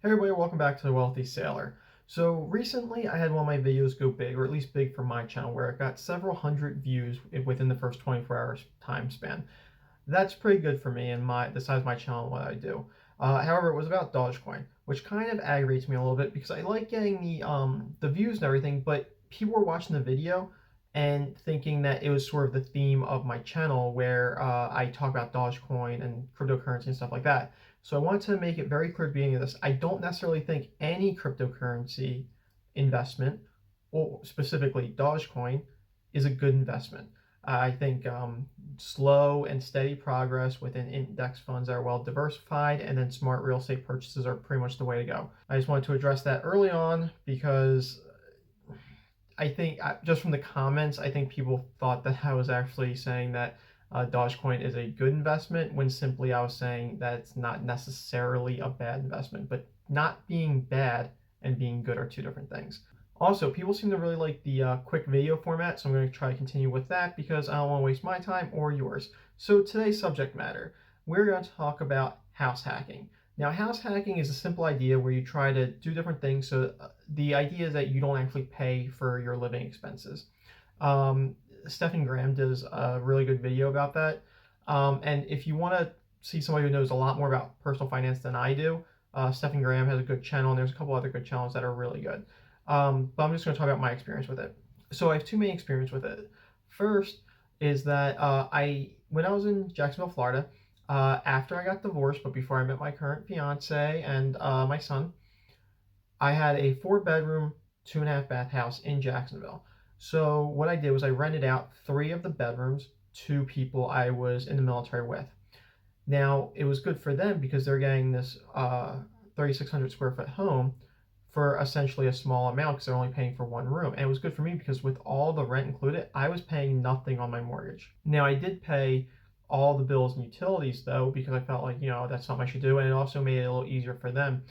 Hey everybody, welcome back to The Wealthy Sailor. So recently I had one of my videos go big, or at least big for my channel, where it got several hundred views within the first 24 hours time span. That's pretty good for me and the size of my channel and what I do. However, it was about Dogecoin, which kind of aggravates me a little bit because I like getting the views and everything, but people were watching the video and thinking that it was sort of the theme of my channel where I talk about Dogecoin and cryptocurrency and stuff like that. So I wanted to make it very clear at the beginning of this. I don't necessarily think any cryptocurrency investment, or specifically Dogecoin, is a good investment. I think slow and steady progress within index funds that are well diversified, and then smart real estate purchases are pretty much the way to go. I just wanted to address that early on because I think just from the comments, I think people thought that I was actually saying that Dogecoin is a good investment when simply I was saying that it's not necessarily a bad investment. But not being bad and being good are two different things. Also, people seem to really like the quick video format, so I'm going to try to continue with that because I don't want to waste my time or yours. So today's subject matter, we're going to talk about house hacking. Now, house hacking is a simple idea where you try to do different things. So the idea is that you don't actually pay for your living expenses. Stephen Graham does a really good video about that. And if you want to see somebody who knows a lot more about personal finance than I do, Stephen Graham has a good channel, and there's a couple other good channels that are really good. But I'm just going to talk about my experience with it. So I have two main experiences with it. First is that when I was in Jacksonville, Florida, after I got divorced, but before I met my current fiance and my son, I had a 4-bedroom, 2.5-bath house in Jacksonville. So what I did was I rented out 3 of the bedrooms to people I was in the military with. Now, it was good for them because they're getting this 3,600 square foot home for essentially a small amount because they're only paying for one room. And it was good for me because with all the rent included, I was paying nothing on my mortgage. Now, I did pay all the bills and utilities though because I felt like, that's something I should do. And it also made it a little easier for them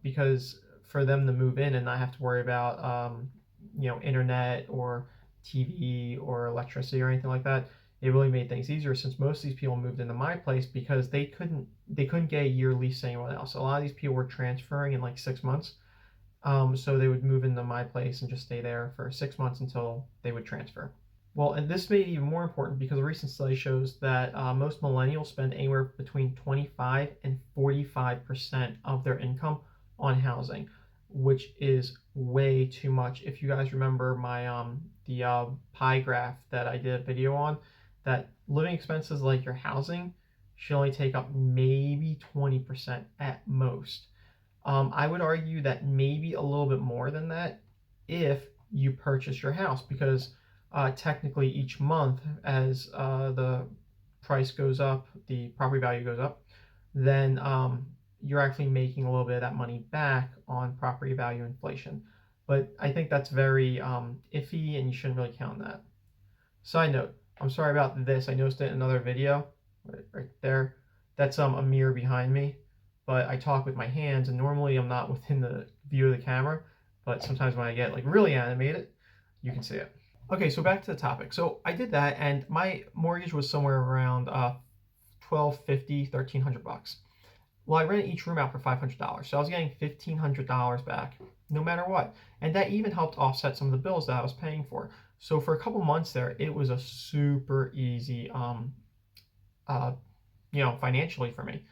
because for them to move in and not have to worry about, internet or TV or electricity or anything like that, it really made things easier since most of these people moved into my place because they couldn't get a year lease anyone else. A lot of these people were transferring in like 6 months. So they would move into my place and just stay there for 6 months until they would transfer. Well, and this made it even more important because a recent study shows that most millennials spend anywhere between 25 and 45% of their income on housing, which is way too much. If you guys remember my the pie graph that I did a video on, that living expenses like your housing should only take up maybe 20% at most. I would argue that maybe a little bit more than that if you purchase your house because technically each month as the price goes up, the property value goes up, then you're actually making a little bit of that money back on property value inflation. But I think that's very iffy and you shouldn't really count on that. Side note, I'm sorry about this. I noticed it in another video right there. That's a mirror behind me, but I talk with my hands and normally I'm not within the view of the camera, but sometimes when I get like really animated, you can see it. Okay, so back to the topic. So I did that and my mortgage was somewhere around $1,250, $1,300. Well, I rented each room out for $500, so I was getting $1,500 back no matter what. And that even helped offset some of the bills that I was paying for. So for a couple months there, it was a super easy, financially for me.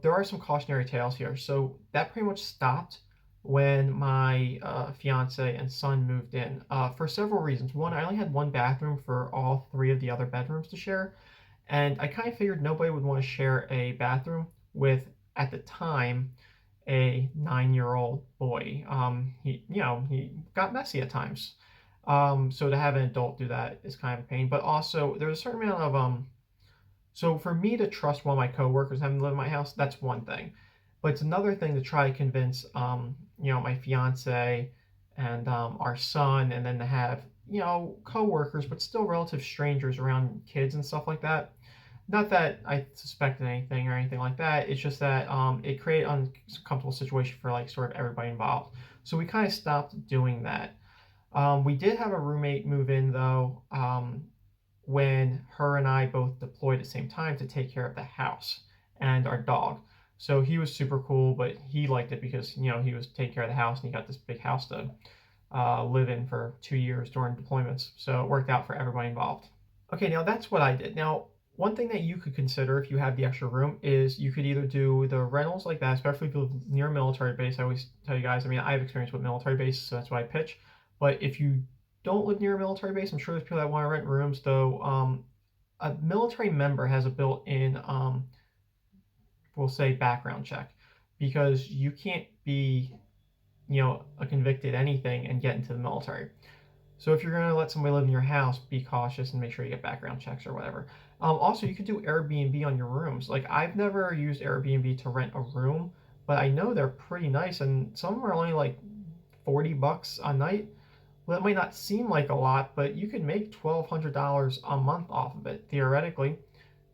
There are some cautionary tales here. So that pretty much stopped when my fiance and son moved in for several reasons. One, I only had one bathroom for all 3 of the other bedrooms to share. And I kind of figured nobody would want to share a bathroom with, at the time, a 9-year-old boy. He got messy at times. So to have an adult do that is kind of a pain. But also, there's a certain amount of so for me to trust one of my coworkers having to live in my house, that's one thing. But it's another thing to try to convince, my fiance and our son, and then to have, coworkers, but still relative strangers around kids and stuff like that. Not that I suspected anything or anything like that. It's just that it created an uncomfortable situation for like sort of everybody involved. So we kind of stopped doing that. We did have a roommate move in though when her and I both deployed at the same time to take care of the house and our dog. So he was super cool, but he liked it because, you know, he was taking care of the house and he got this big house to live in for 2 years during deployments. So it worked out for everybody involved. Okay, now that's what I did. Now, one thing that you could consider if you have the extra room is you could either do the rentals like that, especially if you live near a military base. I always tell you guys, I mean, I have experience with military bases, so that's why I pitch. But if you don't live near a military base, I'm sure there's people that want to rent rooms, though. A military member has a built-in, we'll say, background check, because you can't be, you know, a convicted anything and get into the military. So if you're going to let somebody live in your house, be cautious and make sure you get background checks or whatever. Also, you could do Airbnb on your rooms. Like, I've never used Airbnb to rent a room, but I know they're pretty nice, and some of them are only like $40 a night. Well, that might not seem like a lot, but you could make $1,200 a month off of it, theoretically.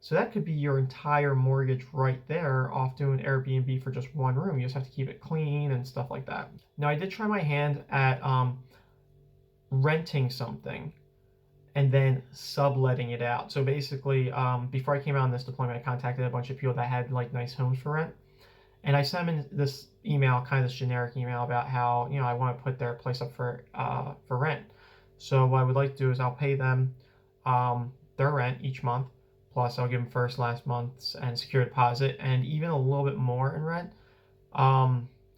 So that could be your entire mortgage right there off doing Airbnb for just one room. You just have to keep it clean and stuff like that. Now, I did try my hand at renting something and then subletting it out. So basically, before I came out on this deployment, I contacted a bunch of people that had like nice homes for rent, and I sent them in this email, kind of this generic email about how, you know, I want to put their place up for rent. So what I would like to do is I'll pay them their rent each month, plus I'll give them first, last month's, and secure deposit, and even a little bit more in rent.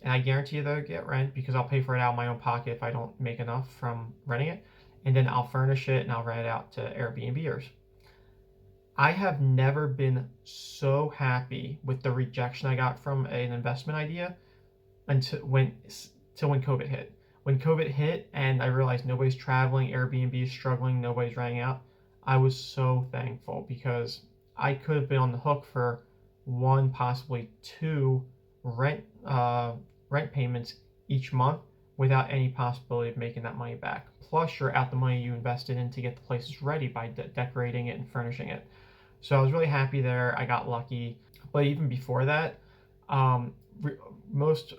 And I guarantee you they'll get rent because I'll pay for it out of my own pocket if I don't make enough from renting it. And then I'll furnish it and I'll rent it out to Airbnbers. I have never been so happy with the rejection I got from an investment idea until when COVID hit. When COVID hit and I realized nobody's traveling, Airbnb is struggling, nobody's renting out, I was so thankful because I could have been on the hook for one, possibly two rent payments each month without any possibility of making that money back. Plus, you're out the money you invested in to get the places ready by decorating it and furnishing it. So I was really happy there. I got lucky. But even before that, most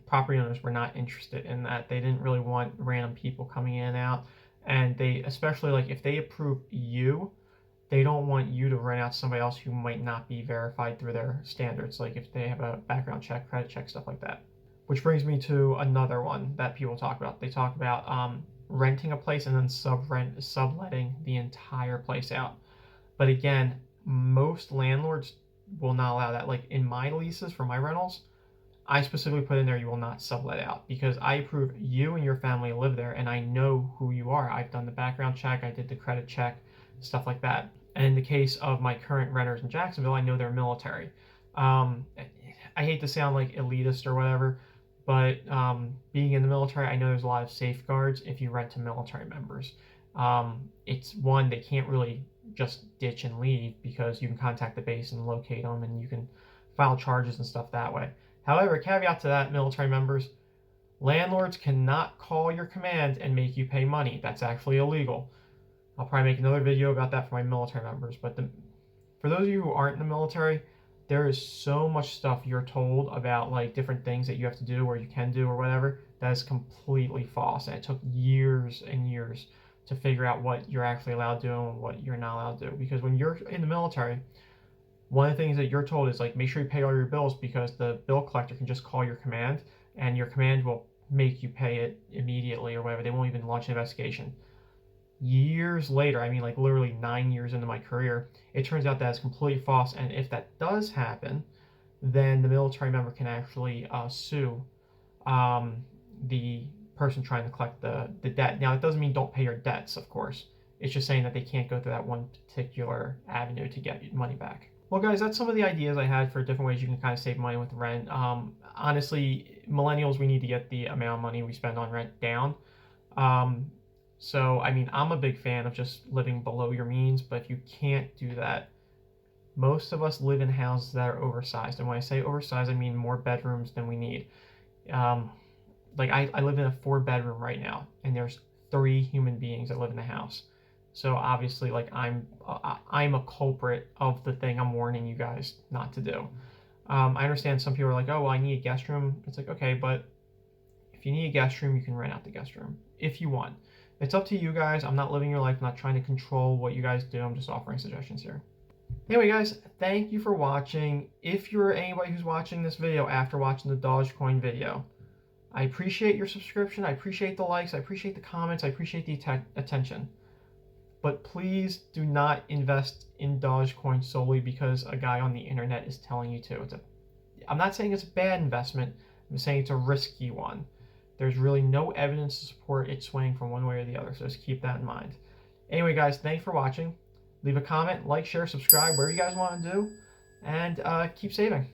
property owners were not interested in that. They didn't really want random people coming in and out. And they, especially like if they approve you, they don't want you to rent out to somebody else who might not be verified through their standards, like if they have a background check, credit check, stuff like that. Which brings me to another one that people talk about. They talk about renting a place and then subletting the entire place out. But again, most landlords will not allow that. Like in my leases for my rentals, I specifically put in there you will not sublet out because I approve you and your family live there and I know who you are. I've done the background check, I did the credit check, stuff like that. And in the case of my current renters in Jacksonville, I know they're military. I hate to sound like elitist or whatever, but being in the military, I know there's a lot of safeguards if you rent to military members. It's one, they can't really just ditch and leave because you can contact the base and locate them and you can file charges and stuff that way. However, caveat to that, military members, landlords cannot call your command and make you pay money. That's actually illegal. I'll probably make another video about that for my military members. But for those of you who aren't in the military, there is so much stuff you're told about like different things that you have to do or you can do or whatever that is completely false. And it took years and years to figure out what you're actually allowed to do and what you're not allowed to do. Because when you're in the military, one of the things that you're told is like make sure you pay all your bills because the bill collector can just call your command and your command will make you pay it immediately or whatever. They won't even launch an investigation. Years later, I mean like literally 9 years into my career, it turns out that it's completely false. And if that does happen, then the military member can actually sue the person trying to collect the debt. Now, it doesn't mean don't pay your debts, of course. It's just saying that they can't go through that one particular avenue to get money back. Well, guys, that's some of the ideas I had for different ways you can kind of save money with rent. Honestly, millennials, we need to get the amount of money we spend on rent down. So, I mean, I'm a big fan of just living below your means, but if you can't do that, most of us live in houses that are oversized. And when I say oversized, I mean more bedrooms than we need. Like I live in a 4-bedroom right now, and there's 3 human beings that live in the house. So obviously, like I'm a culprit of the thing I'm warning you guys not to do. I understand some people are like, oh, well, I need a guest room. It's like, okay, but if you need a guest room, you can rent out the guest room if you want. It's up to you guys. I'm not living your life. I'm not trying to control what you guys do. I'm just offering suggestions here. Anyway, guys, thank you for watching. If you're anybody who's watching this video after watching the Dogecoin video, I appreciate your subscription. I appreciate the likes. I appreciate the comments. I appreciate the attention. But please do not invest in Dogecoin solely because a guy on the internet is telling you to. I'm not saying it's a bad investment. I'm saying it's a risky one. There's really no evidence to support it swaying from one way or the other, so just keep that in mind. Anyway, guys, thanks for watching. Leave a comment, like, share, subscribe, whatever you guys want to do, and keep saving.